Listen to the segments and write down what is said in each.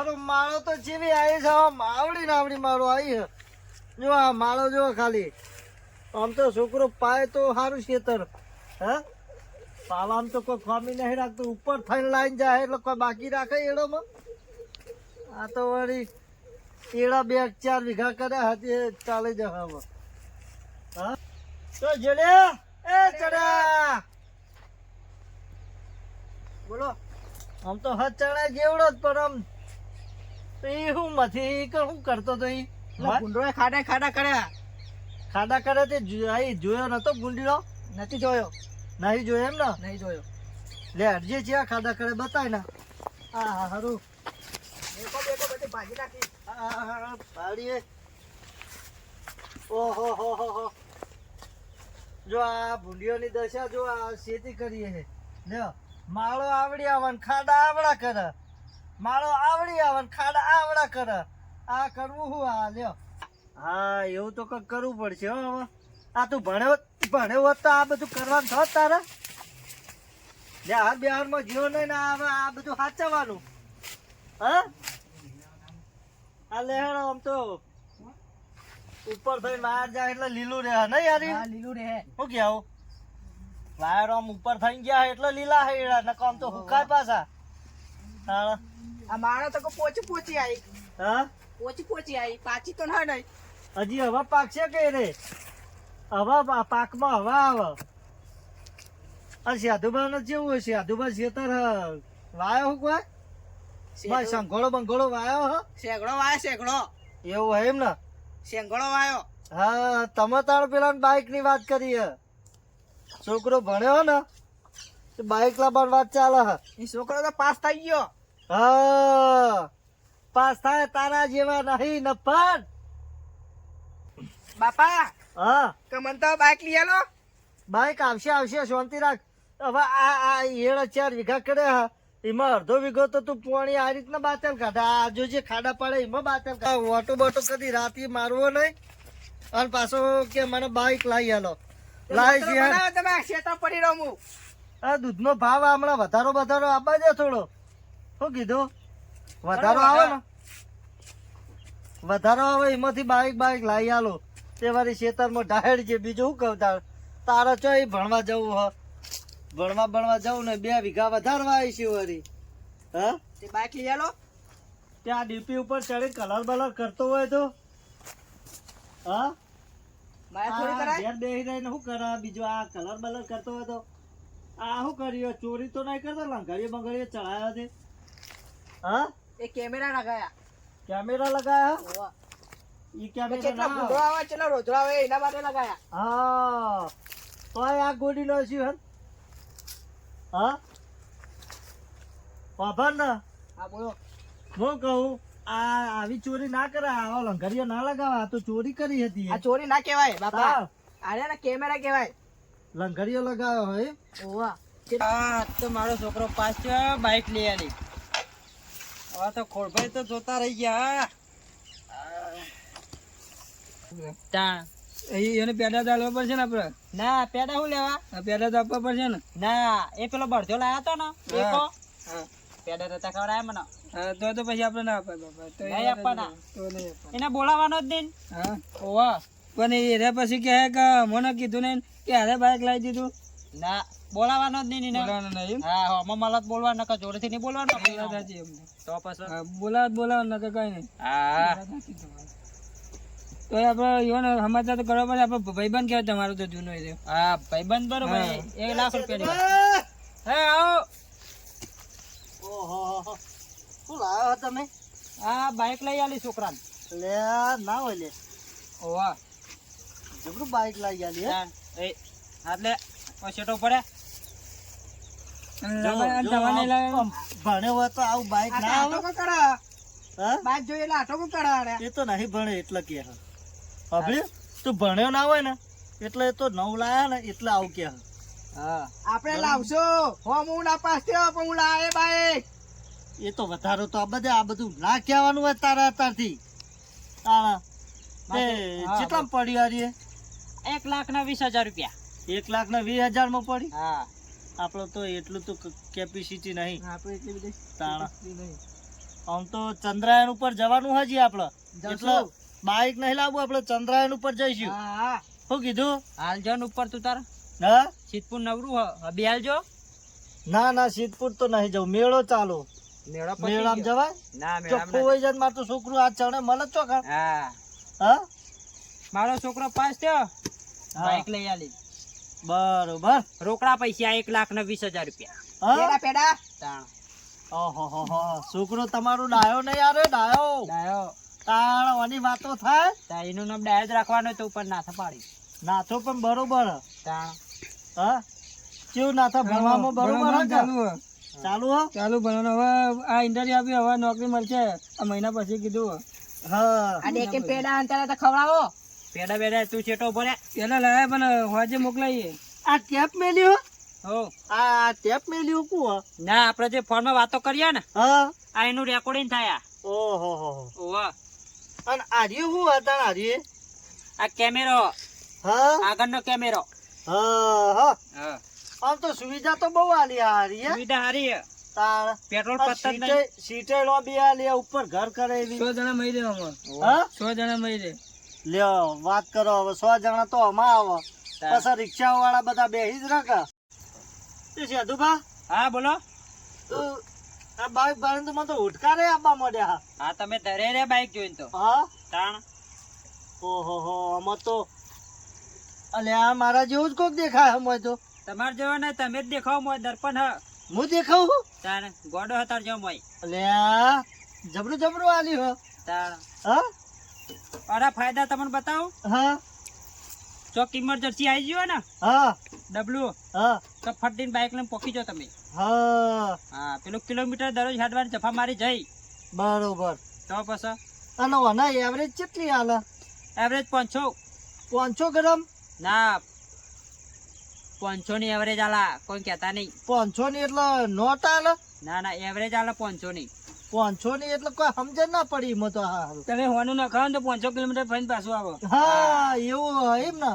હારો માળો તો જેવી આવી છે આવડી નાવડી માળો આવી છે જો આ માળો જો ખાલી આમ તો છોકરો પાય તો સારું ખેતર હા પાવામાં તો કોઈ ખામી નહીં રાખતું ઉપર થઈને લાઈન જાય એટલે કોઈ બાકી રાખે એડોમાં આ તો વળી એડા 2-4 વીઘા કર્યા હતી ચાલે જ હવે હા તો જડ્યા એ ચડ્યા બોલો આમ તો હદ ચણા જેવડો જ પણ આમ એ હું મથી કે હું કરતો તો એ ગુંડોએ ખાડા ખાડા કર્યા તે જોયો નતો ગુંડીનો નથી જોયો નહીં જોયો એમ ને નહીં જોયો લે હરજે છે ખાડા કરે બતાય ને હા હારું બધી ભાજી નાખી હા ભાડીએ ઓહો હો જો આ ભૂંડીઓની દશા જો આ ખેતી કરીએ છે લ્યો માળો આવડી આવે ને ખાડા આવડા કરે માળો આવડી આવે ને ખાડા આવડા કરે આ કરવું હું આ લ્યો હા એવું તો કંઈક કરવું પડશે હો હવે આ તું ભણ્યો હોત તો આ બધું કરવાનું થોત તારે હાર બિહારમાં જીવો નહીં ને હવે આ બધું સાચવવાનું હા આ લેહણ આમ તો ઉપર થઈને બહાર જાય એટલે લીલું રહે નહીં યાર લીલું રહે શું કેવું વાયર આમ ઉપર થઈ ગયા એટલે લીલા હે નકો આમ તો હુકાય પાછા આ માણસ તો પોચી આવી હા પોચી આવી પાછી તો ના નહીં હજી હવા પાકશે કે રે હવા પાકમાં હવા આવે આ સાધુબા નો જેવું હોય સાધુબા ખેતર વાયો હું કોઈ ભાઈ શંઘોળો બંઘોળો વાયો હ શેગડો એવું હોય એમ ને શેંગડો વાયો હા તમે તાર પેલા બાઈક ની વાત કરી હે છોકરો ભણ્યો ને બાઈક લાવવાની વાત ચાલે હે એ છોકરો તો પાસ થઈ ગયો હા પાસ થાય તારા જેવા નહીં ન પણ બાપા હા કે મન તો બાઈક લઈ આલો બાઈક આવશે શાંતિ રાખ હવે આ 4 વીઘા કરે હા એમાં અડધો વીઘો તો તું પોણી આ રીતના બાતલ કાઢા આ જો જે ખાડા પડે એમાં બાતલ કાઢા ઓટો બોટો કદી રાતે મારવો નહીં અને પાછો કે મને બાઈક લાવી આલો આ દૂધનો ભાવ હમણાં વધારો આપવા દે થોડો શું કીધું વધારો આવે ને વધારો આવે એમાંથી બાઈક લાવી આલો તે વારી ખેતરમાં ઢાળ છે બીજું શું કહું તારે ચો ભણવા જવું હ ભણવા જવું ને 2 વીઘા વધારવા આવી છે વળી હા તે બાઈક લઈ આલો ત્યાં ડીપી ઉપર ચડી કલર બલર કરતો હોય તો હા શું કરે બીજું આ કલર બલર કરતો હોય તો આ શું કર્યો ચોરી તો નહીં કરતો લંઘાડીઓ બંઘાડીઓ ચડાયો છે હા એ કેમેરા લગાયા ઈ કેમેરા રોજડા આવે એના માટે લગાયા હા તો આ ગોડી નો શું હા વાભર ને હા બોલો હું કહું આ આવી ચોરી ના કરે આવો લંઘારીઓ ના લગાવા આ તો ચોરી કરી હતી આ ચોરી ના કહેવાય બાપા અરે ના કેમેરા કહેવાય લંઘારીઓ લગાવ્યો હોય ઓવા આ તો મારો છોકરો પાસ છે બાઈક લઈ આલી હવે તો ખોડભાઈ તો જોતા રહી ગયા એને પેડા ચાલવા પડશે ને આપડે ના પેડા શું લેવા પેડા તો આપવા પડશે ને ના એ પેલો બળજો લાયા તો ને પેડા તો ખવડાય મને તો પછી આપડે ના અપાય બાપા તો નહીં આપવાના એને બોલાવાનો જ નહીં હા ઓવા પણ એ પછી કહે કે મને કીધું ને કે હારે બાઈક લાવી દીધું ના બોલાવાનો જ નહીં હા હમણાં માલા બોલવાનું નકા જોડેથી નહીં બોલવાનું તો પછી બોલાવાનું નકા કઈ નહીં હા તો આપડે યોને સમાચાર તો કરવા પડે આપડે ભાઈબંધ કહેવાય તમારો તો જૂનો છે હા ભાઈબંધ બરોબર 1 લાખ રૂપિયા હે આવો ઓહો શું લાવ્યો તમે આ બાઈક લઈ આલી છોકરાને લે ના હોય લે ઓવા જબરું બાઈક લઈ આલી હે એટલે ઓછેટો પડે ભણે હોય તો આવું બાઈક ના આવે બાઈક જોઈએ એટલે આટો કરા એ તો નહીં ભણે એટલે કે હવે તું ભણ્યો ના હોય ને એટલે તો 9 લાયા ને એટલે આવું કે હા આપણે લાવશો હું ના પાસ થયો પણ હું લાવે બાઈક એ તો વધારો તો આ બધું ના કહેવાનું હોય તારા અત્યારથી કેટલા પડી હારી 1,20,000 રૂપિયા 1,20,000 માં પડી હા આપડે તો એટલું તો કેપેસિટી નહીં આપણે એટલી બધી તાણા આમ તો ચંદ્રાયન ઉપર જવાનું હજી આપણે જશું. એટલે બાઈક નહીં લાવવું, આપણે ચંદ્રાયન ઉપર જઈશું. હા શું કીધું? હાલ જો ને ઉપર તું તાર હા સિદ્ધપુર નવરું હબી હાલ જો ના ના સિદ્ધપુર તો નહીં જવું, મેળો ચાલુ. મેળો મેળામાં જવાય? ના ચોખ્ખું હોય જાય મારું તો છોકરું આ ચણે મળે જ ચોખા. હા હા મારો છોકરો પાસ થયો હા. બાઈક લઈ આલી બરોબર. રોકડા પૈસા 1,20,000 રૂપિયા હા પેડા તાણ ઓહો હો હો છોકરો તમારો ડાયો નહીં યાર, ડાયો. ડાયો તાણ વાની વાતો થાય. તા એનું નામ ડાયો જ રાખવાનું તો ઉપર નાથ પાડી નાથો પણ બરોબર હ. તાણ હા કેવું નાથા ભણવામાં બરોબર હ કે? ચાલુ હો? ચાલુ ભણવાનું હવે આ ઇન્ટરવ્યુ આપ્યું હવે નોકરી મળશે આ મહિના પછી કીધું હા અને કે પેડા અંતરે તો ખવડાવો પેડા બેડા તું છેટો ભરે પેલા લાયા પણ હોજે મોકલાઈએ આ ટેપ મેલ્યો, હો આ ટેપ મેલ્યો કુ હ? ના આપણે જે ફોનમાં વાતો કરીએ ને હા આ એનું રેકોર્ડિંગ થાય ઓહો હો. ઓવા અને આર્યું શું હતા આર્યું? આ કેમેરો હા આગળનો કેમેરો હા હા હા આમ તો સુવિધા તો બહુ આલી આ હારી હે. સુવિધા હારી તાણ પેટ્રોલ આ પત્તા જ નહીં સીટે લો બી આલી ઉપર ઘર કરે એવી. 100 જણા મરી રહે હા 100 જણા મરી રહે લ્યો વાત કરો હવે 100 જણા તો આમાં આવે પછી રિક્ષા વાળા બધા બેહી જ રાખે. એ સાધુભા હા બોલો આ બાઈક બાળીને તો મને તો ઉઠકારે આપવા માંડ્યા. હા તમે ધરે રે બાઈક જોઈને તો હા તાણ ઓહો હો આમાં તો અલ્યા મારા જેવું જ કોક દેખાય હમણાં તો. તમાર જેવો ને તમે જ દેખાવ મોય દર્પણ હ હું દેખાવું? તાણ ગોડો હતાર જો મોય અલ્યા જબરું જબરું આલ્યું હો. તાણ હા અરે ફાયદા તમને બતાવું હા ચોક ઇમરજન્સી આવી ગયો ને હા ડબલું હા તો ફટીને બાઈક લઈને પોકી જાઓ તમે હા હા પેલું કિલોમીટર દરરોજ હાડવાની જફા મારી જઈ બરોબર. તો પછી અને ઓના એવરેજ કેટલી હાલે? એવરેજ 500 500 ગ્રામ? ના 500 ની એવરેજ આલા કોઈ કહેતા નહીં 500 ની એટલે નોટ હાલે? ના ના એવરેજ આલા 500 ની 500 ની એટલે કોઈ સમજ ના પડી એમાં તો. હારું તમે હોનું ના ખાવ તો 500 કિલોમીટર ફરીને પાછું આવો હા એવું હોય એમ ને.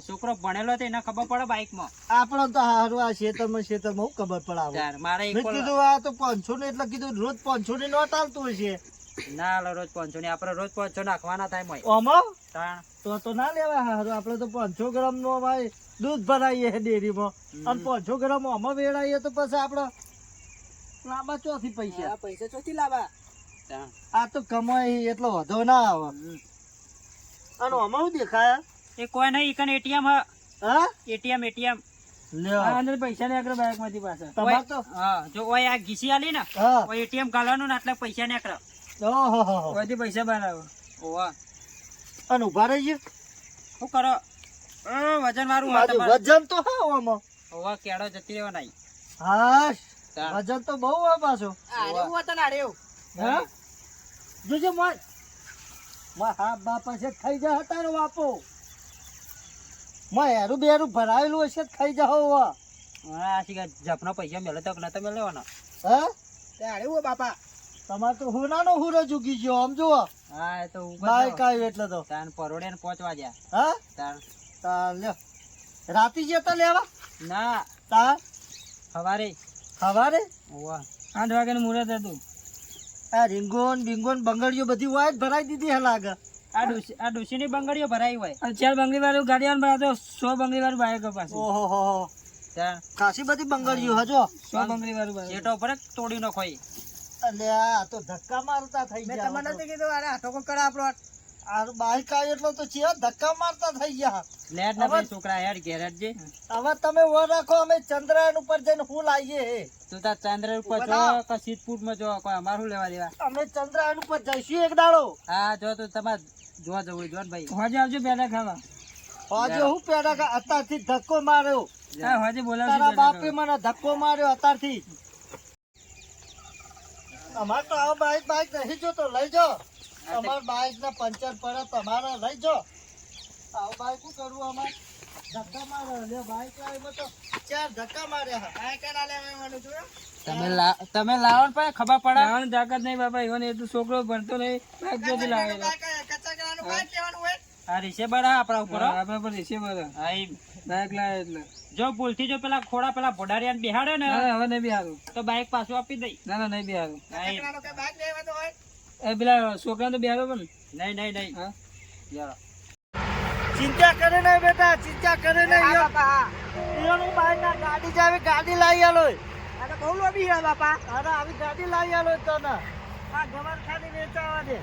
છોકરો ભણેલો તો એને ખબર પડે બાઈક માં આપણો તો હારું આ ખેતરમાં હું ખબર પડાવે. મારે મેં કીધું આ તો 500 ની એટલે કીધું રોજ 500 ની નોટ હાલતું હશે. ના હાલો રોજ 500 ની આપણે રોજ 500 નાખવાના થાય મોય આમાં તાણ તો ના લેવાય. હારું આપણે તો 500 ગ્રામ નો ભાઈ દૂધ ભરાઈએ ડેરીમાં અને 500 ગ્રામ આમાં વેળાઈએ તો પછી આપણે લાંબા ચોથી પૈસા. પૈસા ચોથી લાવવા આ તો કમાઈ એટલો વધો ના આવે. અને આમાં શું દેખાય? એ કોઈ નહીં ઈકન એટીએમ હા એટીએમ લ્યો અંદર પૈસા નીકળે બાઈક માંથી પાછા તમાર તો હા જો ઓય આ ઘીસી આલી ને હા ઓય એટીએમ ગાળવાનું ને એટલે પૈસા નીકળે ઓહો હો. ઓયથી પૈસા બહાર આવે ઓવા અને ઉભા રહી ગયો શું કરો વજન વાળું હોય તમારે વજન તો હા આમાં. ઓવા કેળો જતી રહેવા નહીં હા વજન તો બહુ હોય પાછો. હા જોજે મોય હા બાપા છે ખાઈ જા હતા ને બાપો મોય હેરું બેરું ભરાયેલું હશે ખાઈ જાઓ. આ શીખા જપનો પૈસા મેલે તો નતો મેળવવાનો હા બાપા તમારે તો હુનાનો હુરો ચૂકી ગયો આમ જુઓ. હા એ તો બાઈક આવ્યું એટલે તો. તાન પરોડે ને 5 વાગ્યા હા તાન તા લ્યો રાતી જતા લેવા ના તા સવારે સવારે ઓવા 8 વાગ્યાનું મુહૂર્ત હતું આ રીંગોન બિંગોન બંગડીઓ બધી હોય જ ભરાઈ દીધી હે લાગે. આ ડોશીની બંગડીઓ ભરાઈ હોય 4 બંગડી વાળું ગાડી આન ભરાતો 100 બંગડી વાળું બાઈક પાસે ઓહો હો હો. તાન ખાસી બધી બંગડીઓ હજો. 100 બંગડી વાળું બાઈક જેટો પર તોડી નો ખોઈ અલે આ તો ધક્કા મારતા થઈ ગયા. તમને નથી કીધું અરે આટો કોણ કરે આપણો આ બાઈક આવ્યો એટલે તો ચિયા ધક્કા મારતા થઈ ગયા. લેટ ના ભાઈ છોકરા યાર ઘેરજ જે હવે તમે ઓ રાખો અમે ચંદ્રયાન ઉપર જઈને હું લાવીએ હે. તું તાર ચંદ્ર ઉપર જો કે સિદ્ધપુર માં જો કોઈ અમારું લેવા દેવા અમે ચંદ્રયાન ઉપર જઈશું એક દાડો. હા જો તું તમાર જોવા જવું જોન ભાઈ હોજે આવજો પેડા ખાવા આજે હું પેડા કા અત્યારથી ધક્કો માર્યો. હા હોજે બોલાવજો તારા બાપે મને ધક્કો માર્યો અત્યારથી. અમાર તો આ બાઈક નહીં જોતો લઈ જાઓ. અમાર બાઈક ના પંચર પડે તમારે લઈ જાઓ. આવું બાઈક શું કરવું અમારે ધક્કા મારે લે બાઈક લાવ્યો તો 4 ધક્કા માર્યા. બાઈક ના લેવાનું જોયો તમે લાવો ને ભાઈ ખબર પડે લાવવાની તાકાત નહીં બાપા ઈવન એટલું છોકરો ભણતો નહીં બાઈક જોતી લાવે કચ્ચા કરાનું બાઈક લેવાનું હોય. આ રીસે બડા આપણા ઉપર આપણા પર રીસે બડા હા બાઇક લાવે એટલે જો ભૂલથી જો પેલા ખોડા પેલા ભોડારિયાને બેહાડે ને ના, હવે નહીં બિહારું. તો બાઈક પાછું આપી દઈ. ના નહીં બિહારું. નહીં એ પેલા છોકરાને તો બિહારો પણ. નહીં નહીં નહીં. હા યાર. ચિંતા કરે નહીં બેટા, ચિંતા કરે નહીં. ઈયોનું બાઈક ના ગાડી જાવે, ગાડી લાવી આલો. બહુ લોબી હે બાપા. અરે આવી ગાડી લાવી આલો તને. આ ગવાર ખાલી વેચાવા દે.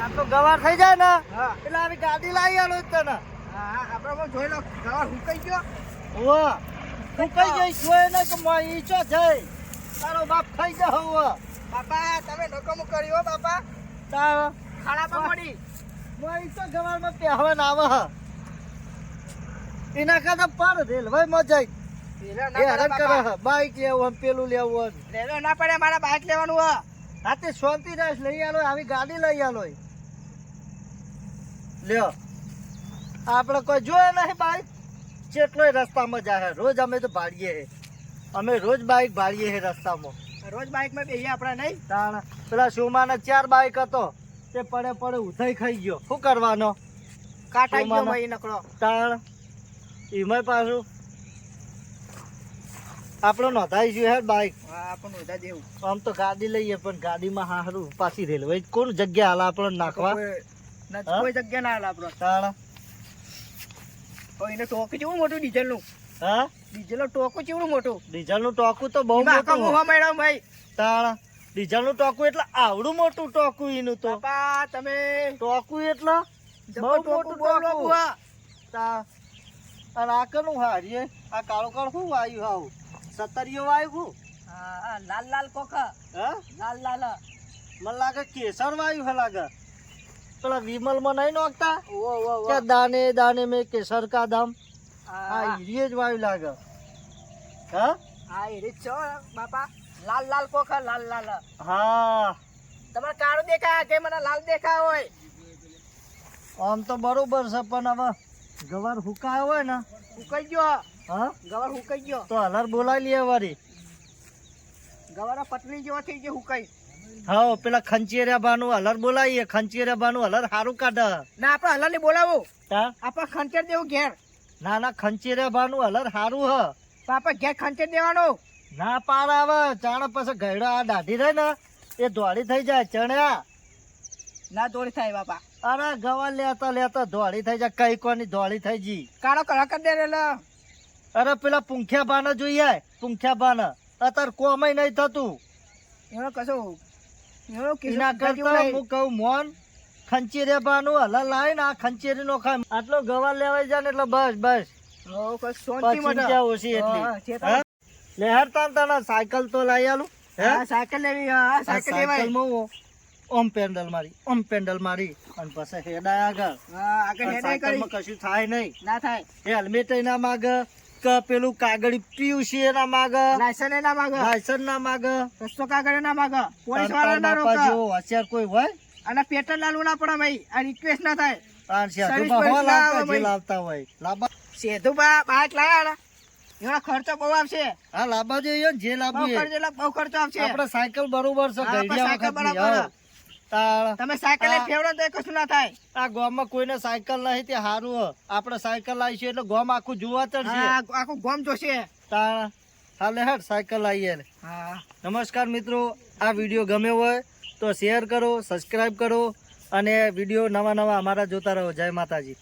આટલો ગવાર થઈ જાય ને એટલે આવી ગાડી લાવી આલો તને. આપણે જોઈ લો ગવાર હુકાઈ ગયો. ઓવા હું કઈ જઈશ જોયે ને કે ઈ ચો જઈ તારો બાપ ખાઈ જા હોવા. બાપા તમે નકમો કર્યો બાપા. તાર ખાડા પર પડી. મોઈ તો ગવારમાં પહેરવાન આવે. એના કરતા પર રેલવે માં જઈ એ હેરાન કરે. બાઈક લેવું આમ પેલું લેવું. રેલો ના પડે મારા બાઇક લેવાનું હે. હા તે શાંતિ રાખ લઈ આલો. આવી ગાડી લઈ આલો. લ્યો આપણે કોઈ જોયે નહીં બાઈક કેટલોય રસ્તામાં જાય. રોજ અમે તો ભાડીએ હે. અમે રોજ બાઈક ભાડીએ હે રસ્તામાં. રોજ બાઇક માં બેહીએ આપણે નહીં. તાણ પેલા શોમાના 4 બાઈક હતો તે પડે ઉધાઈ ખાઈ ગયો. શું કરવાનો? કાટાઈ ગયો શોમાનો. મહી નકળો. તાણ એમાંય પાછું આપણે નોંધાઈશું હે બાઈક. હા આપણને ઉધા દેવું. આમ તો ગાડી લઈએ પણ ગાડીમાં હારું પાછી રેલવે કોણ જગ્યા હાલ આપણે નાખવા. હા? કોઈ જગ્યા ના હાલ આપણો. તાણ એને ટોક જેવું મોટું ડીઝલ નું. હા ડીઝલ નું ટોકું જેવું મોટું. ડીઝલ નું ટોકું તો બહુ એમાં આખા મોટું. મોહા મળ્યા ભાઈ. તાણ ડીઝલ નું ટોકું એટલે આવડું મોટું ટોકું એનું તો. બાપા તમે ટોકું એટલે બહુ મોટું ટોકું. તા અને આ કનું હારીએ આ કાળો કાળ શું વાયુ હાવ સતરીઓ વાયુ શું? હા લાલ લાલ કોખા. હા લાલ લાલ. મને લાગે કેસર વાયુ હે લાગે. પેલા વિમલ માં નહીં નોખતા ઓ ઓ ઓ. કે દાને દાને में केसर का दाम. આ હા ઈરીએ જ વાયુ લાગે. હા હા એ રીત છો બાપા. લાલ લાલ કોખા લાલ લાલ. હા તમારે કાળું દેખાય કે મને લાલ દેખાય હોય. આમ તો બરોબર છે પણ હવે ગવાર હુકાયો હોય ને હુકાઈ ગયો. હા ગવાર હુકાઈ ગયો. તો હલર બોલાવી લઈએ વળી. ગવારા પટલી જેવા થઈ ગયો હુકાઈ. હા પેલા ખંચેરિયા બાનું હલર બોલાવીએ. ખંચેરિયા બાનું હલર સારું કાઢે. ના આપણે હલા ને બોલાવો. તા આપણે ખંચેર દેવું ઘેર. ના ના ખંચેરિયા બાનું હલર સારું હ. તો આપણે ઘેર ખંચેર દેવાનો. ના પાર આવે ચાણ પછી ગયડો આ દાઢી રહે ને એ ધોળી થઈ જાય ચણ્યા. ના દોડી થાય બાપા. અરે ગવા લેતા લેતા ધોળી થઈ જાય. કઈ કોની ધોળી થઈ જી. કાળો કળા કરી દે રેલો. અરે પેલા પુંખ્યા બાને જોઈએ. પુંખ્યા બાને અત્યારે કોમય નહીં થતું. એનો કશું એનો એના કરતા હું કહું મોન ખંચેરિયા બાનું હલર લાવીને આ ખંચેરી નો ખાય. આટલો ગવા લેવાઈ જાય ને એટલે બસ બસ શાંતિ પછી ત્યાં ઓછી એટલી. હા? લે હેર તાન તને સાયકલ તો લાવી આલું. હે સાયકલ લેવી. હા સાયકલ લેવાય. સાયકલમાં હું ઓમ પેન્ડલ મારી અને પછી હેડાય આગળ. હા આગળ હેડાઈ કરી. સાયકલમાં કશું થાય નહીં. ના થાય. હેલ્મેટ ના માગ કે પેલું કાગળી પીયુસી ના માગ લાયસન્સ ના માંગે. લાયસન્સ ના માગ. રસ્તો કાગળ ના માંગે. પોલીસ તાર વાળા ના બાપા રોકે. જેવો હોશિયાર કોઈ હોય અને પેટ્રોલ લાલવું ના પડે ભાઈ. આ રિક્વેસ્ટ ના થાય. તાર સર્વિસ શેઠું પોલીસ ના આવે લાવતા જે ભાઈ. લાવતા હોય લાંબા. સેધુ બાઈક લાયા ને એનો ખર્ચો બહુ આવશે. હા લાંબા જોઈએ ને જે બહુ લાવવું એ. ખર્ચો એટલે બહુ ખર્ચો આવશે. આપણે સાયકલ બરોબર છે. હા, આપણે ગઈડિયા સાયકલ વખતની. બરાબર. હા. તાર તમે સાયકલ હા. ફેવડો તો એ કશું ના થાય. આ ગામમાં કોઈને સાયકલ નહીં તે સારું હ. આપણે સાયકલ લાવીશું એટલે ગામ આખું જોવા ચડશે. હા આખું ગોમ જોશે. તાણ હાલે હેડ સાયકલ લાવીએ. હા નમસ્કાર મિત્રો, આ વિડીયો ગમ્યો હોય તો શેર કરો, સબસ્ક્રાઈબ કરો અને વિડીયો નવા નવા અમારા જોતા રહો. જય માતાજી.